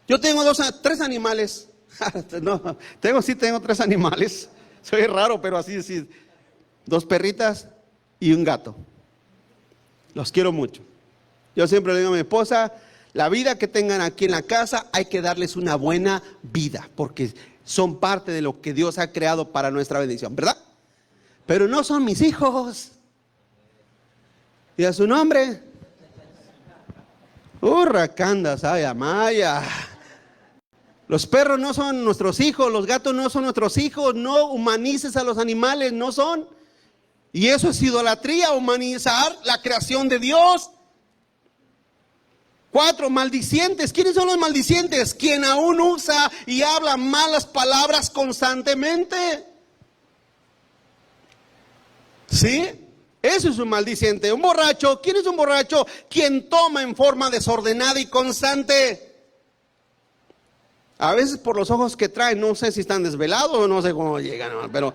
Yo tengo 3 animales. No, tengo 3 animales. Soy raro, pero así, 2 perritas y un gato. Los quiero mucho. Yo siempre le digo a mi esposa, la vida que tengan aquí en la casa hay que darles una buena vida, porque son parte de lo que Dios ha creado para nuestra bendición, ¿verdad? Pero no son mis hijos. ¿Y a su nombre? Candas, ay, amaya. Los perros no son nuestros hijos, los gatos no son nuestros hijos, no humanices a los animales, no son. Y eso es idolatría, humanizar la creación de Dios. 4, maldicientes. ¿Quiénes son los maldicientes? Quien aún usa y habla malas palabras constantemente. ¿Sí? Eso es un maldiciente. Un borracho. ¿Quién es un borracho? Quien toma en forma desordenada y constante. A veces por los ojos que traen, no sé si están desvelados o no sé cómo llegan, pero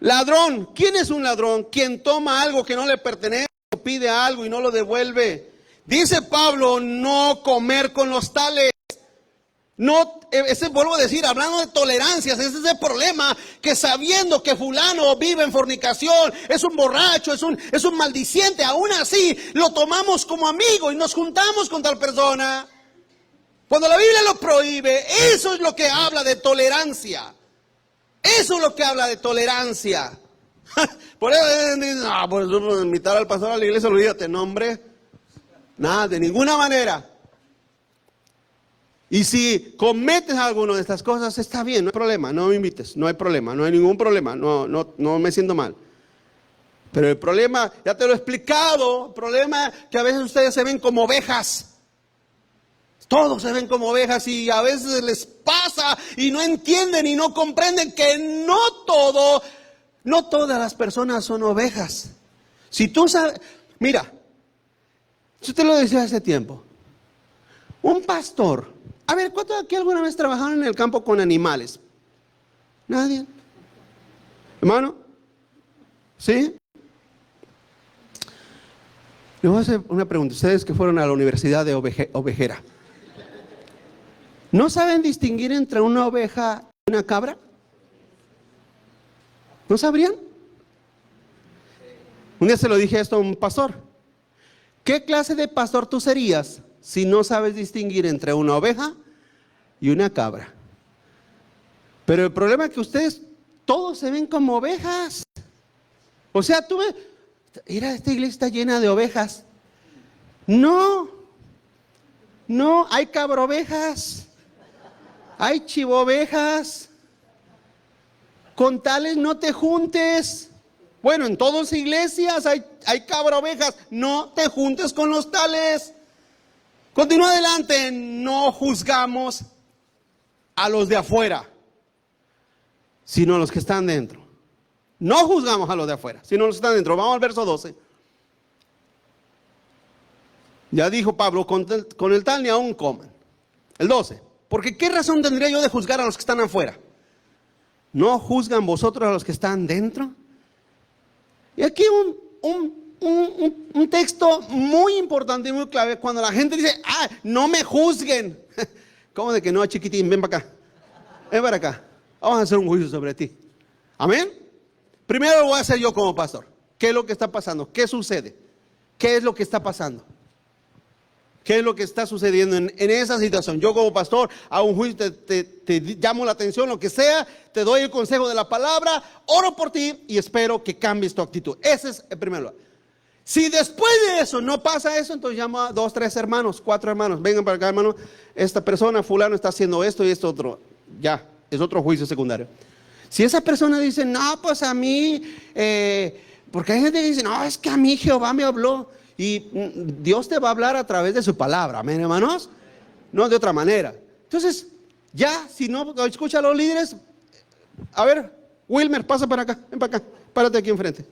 ladrón. ¿Quién es un ladrón? Quien toma algo que no le pertenece, o pide algo y no lo devuelve. Dice Pablo, no comer con los tales. No, vuelvo a decir, hablando de tolerancias, ese es el problema, que sabiendo que fulano vive en fornicación, es un borracho, es un maldiciente, aún así lo tomamos como amigo y nos juntamos con tal persona. Cuando la Biblia lo prohíbe, eso es lo que habla de tolerancia. Eso es lo que habla de tolerancia. Por eso dicen, no, por invitar al pastor a la iglesia, olvídate, no, hombre. Nada, de ninguna manera. Y si cometes alguna de estas cosas, está bien, no hay problema, no me invites, no hay problema, no hay ningún problema, no me siento mal. Pero el problema, ya te lo he explicado, el problema es que a veces ustedes se ven como ovejas. Todos se ven como ovejas y a veces les pasa y no entienden y no comprenden que no todas las personas son ovejas. Si tú sabes, mira, yo te lo decía hace tiempo, un pastor, a ver, ¿cuántos aquí alguna vez trabajaron en el campo con animales? Nadie. Hermano, ¿Sí? Les voy a hacer una pregunta. Ustedes que fueron a la Universidad de Ovejera, ¿no saben distinguir entre una oveja y una cabra? ¿No sabrían? Un día se lo dije esto a un pastor. ¿Qué clase de pastor tú serías si no sabes distinguir entre una oveja y una cabra? Pero el problema es que ustedes todos se ven como ovejas. O sea, tú ves, mira, esta iglesia está llena de ovejas. No, hay cabrovejas, hay chivovejas. Con tales no te juntes. Bueno, en todas iglesias hay cabrovejas. No te juntes con los tales. Continúa adelante. No juzgamos a los de afuera, sino a los que están dentro. No juzgamos a los de afuera, sino a los que están dentro. Vamos al verso 12. Ya dijo Pablo, con el tal ni aún coman. El 12. Porque ¿qué razón tendría yo de juzgar a los que están afuera? ¿No juzgan vosotros a los que están dentro? Y aquí un texto muy importante y muy clave. Cuando la gente dice, no me juzguen. ¿Cómo de que no, chiquitín? Ven para acá. Ven para acá. Vamos a hacer un juicio sobre ti. Amén. Primero lo voy a hacer yo como pastor. ¿Qué es lo que está pasando? ¿Qué sucede? ¿Qué es lo que está pasando? ¿Qué es lo que está sucediendo en esa situación? Yo como pastor hago un juicio, te llamo la atención, lo que sea, te doy el consejo de la palabra, oro por ti y espero que cambies tu actitud. Ese es el primer lugar. Si después de eso no pasa eso, entonces llamo a 2, 3 hermanos, 4 hermanos. Vengan para acá, hermano. Esta persona, fulano, está haciendo esto y esto otro. Ya, es otro juicio secundario. Si esa persona dice, no, pues a mí, porque hay gente que dice, no, es que a mí Jehová me habló. Y Dios te va a hablar a través de su palabra, amén, hermanos. No de otra manera. Entonces, ya, si no escucha a los líderes, a ver, Wilmer, pasa para acá, ven para acá, párate aquí enfrente.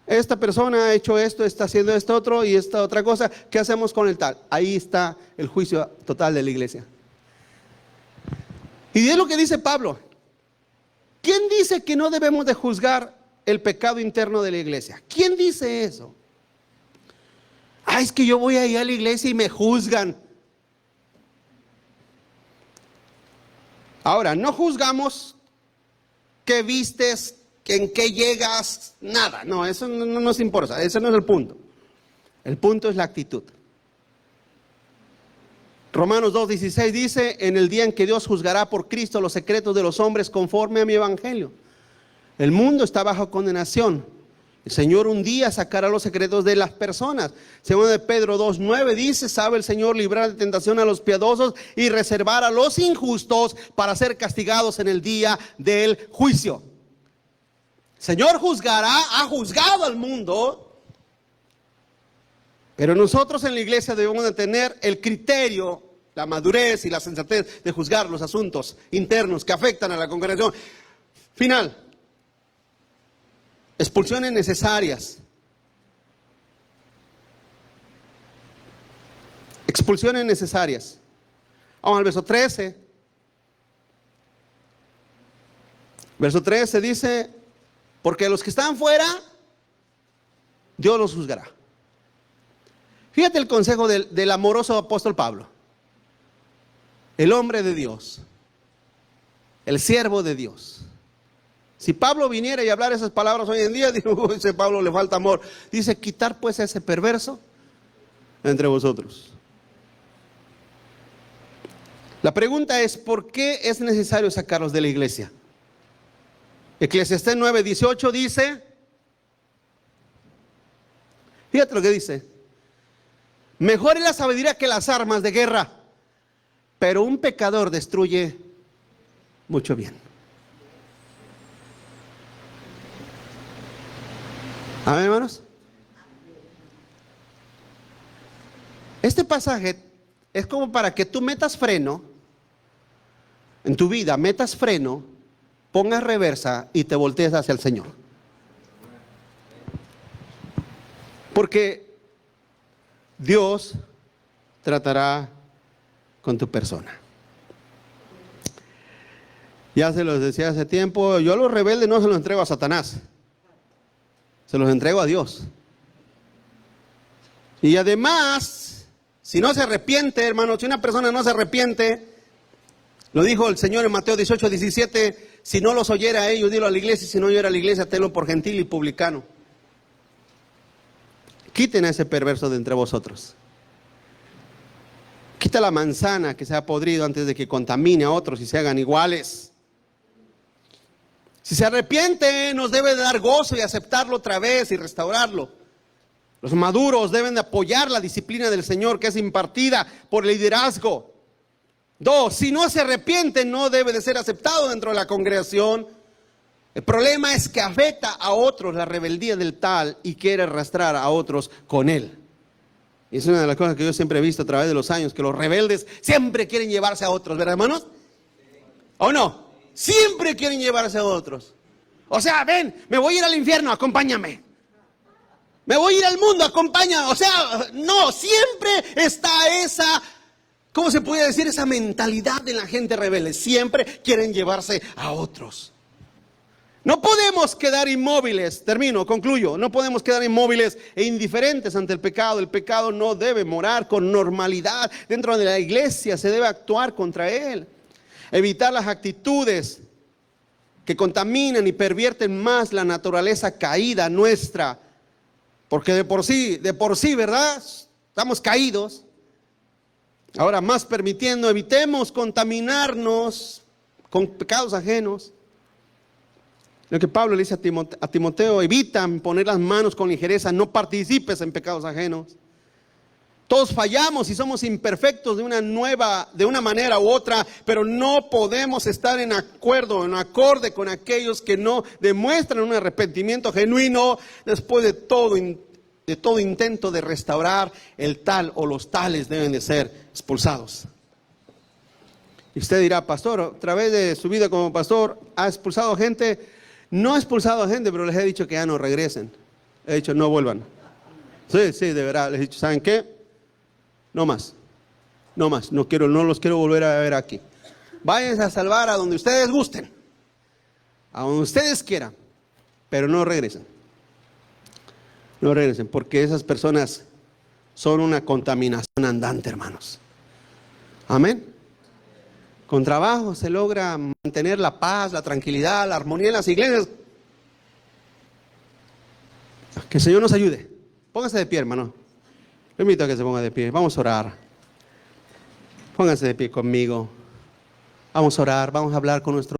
Esta persona ha hecho esto, está haciendo esto otro y esta otra cosa. ¿Qué hacemos con el tal? Ahí está el juicio total de la iglesia. Y es lo que dice Pablo. ¿Quién dice que no debemos de juzgar el pecado interno de la iglesia? ¿Quién dice eso? Es que yo voy ahí a la iglesia y me juzgan. Ahora, no juzgamos qué vistes, en qué llegas, nada. No, eso no nos importa, ese no es el punto. El punto es la actitud. Romanos 2:16 dice, en el día en que Dios juzgará por Cristo los secretos de los hombres conforme a mi evangelio. El mundo está bajo condenación. El Señor un día sacará los secretos de las personas. Según de Pedro 2:9 dice, sabe el Señor librar de tentación a los piadosos y reservar a los injustos para ser castigados en el día del juicio. El Señor juzgará, ha juzgado al mundo, pero nosotros en la iglesia debemos de tener el criterio, la madurez y la sensatez de juzgar los asuntos internos que afectan a la congregación. Final. Expulsiones necesarias. Expulsiones necesarias. Vamos al verso 13. Verso 13 dice, porque los que están fuera, Dios los juzgará. Fíjate el consejo del amoroso apóstol Pablo. El hombre de Dios. El siervo de Dios. Si Pablo viniera y hablara esas palabras hoy en día, digo, ese Pablo le falta amor. Dice, quitar pues a ese perverso entre vosotros. La pregunta es, ¿por qué es necesario sacarlos de la iglesia? Eclesiastés 9:18 dice, fíjate lo que dice, mejor es la sabiduría que las armas de guerra, pero un pecador destruye mucho bien. Amén, hermanos. Este pasaje es como para que tú metas freno en tu vida, metas freno, pongas reversa y te voltees hacia el Señor. Porque Dios tratará con tu persona. Ya se los decía hace tiempo, yo a los rebeldes no se los entrego a Satanás. Se los entrego a Dios. Y además, si no se arrepiente, hermano, si una persona no se arrepiente, lo dijo el Señor en Mateo 18:17, si no los oyera a ellos, dilo a la iglesia, y si no oyera a la iglesia, tenlo por gentil y publicano. Quiten a ese perverso de entre vosotros. Quita la manzana que se ha podrido antes de que contamine a otros y se hagan iguales. Si se arrepiente, nos debe de dar gozo y aceptarlo otra vez y restaurarlo. Los maduros deben de apoyar la disciplina del Señor que es impartida por el liderazgo. 2, si no se arrepiente, no debe de ser aceptado dentro de la congregación. El problema es que afecta a otros la rebeldía del tal y quiere arrastrar a otros con él. Y es una de las cosas que yo siempre he visto a través de los años, que los rebeldes siempre quieren llevarse a otros, ¿verdad, hermanos? ¿O no? Siempre quieren llevarse a otros. O sea, ven, me voy a ir al infierno, acompáñame. Me voy a ir al mundo, acompáñame. O sea, no, siempre está esa, ¿cómo se puede decir? Esa mentalidad de la gente rebelde. Siempre quieren llevarse a otros. No podemos quedar inmóviles, termino, concluyo, no podemos quedar inmóviles e indiferentes ante el pecado. El pecado no debe morar con normalidad dentro de la iglesia, se debe actuar contra él. Evitar las actitudes que contaminan y pervierten más la naturaleza caída nuestra, porque de por sí, ¿verdad? Estamos caídos. Ahora más permitiendo, evitemos contaminarnos con pecados ajenos. Lo que Pablo le dice a Timoteo, evita poner las manos con ligereza, no participes en pecados ajenos. Todos fallamos y somos imperfectos de una manera u otra, pero no podemos estar en acorde con aquellos que no demuestran un arrepentimiento genuino después de todo intento de restaurar. El tal o los tales deben de ser expulsados. Y usted dirá, pastor, a través de su vida como pastor, ¿ha expulsado gente? No he expulsado a gente, pero les he dicho que ya no regresen. He dicho, no vuelvan. Sí, de verdad. Les he dicho, ¿saben qué? No más. No los quiero volver a ver aquí. Váyanse a salvar a donde ustedes gusten. A donde ustedes quieran. Pero no regresen. No regresen, porque esas personas son una contaminación andante, hermanos. Amén. Con trabajo se logra mantener la paz, la tranquilidad, la armonía en las iglesias. Que el Señor nos ayude. Póngase de pie, hermano. Le invito a que se ponga de pie. Vamos a orar. Pónganse de pie conmigo. Vamos a orar, vamos a hablar con nuestro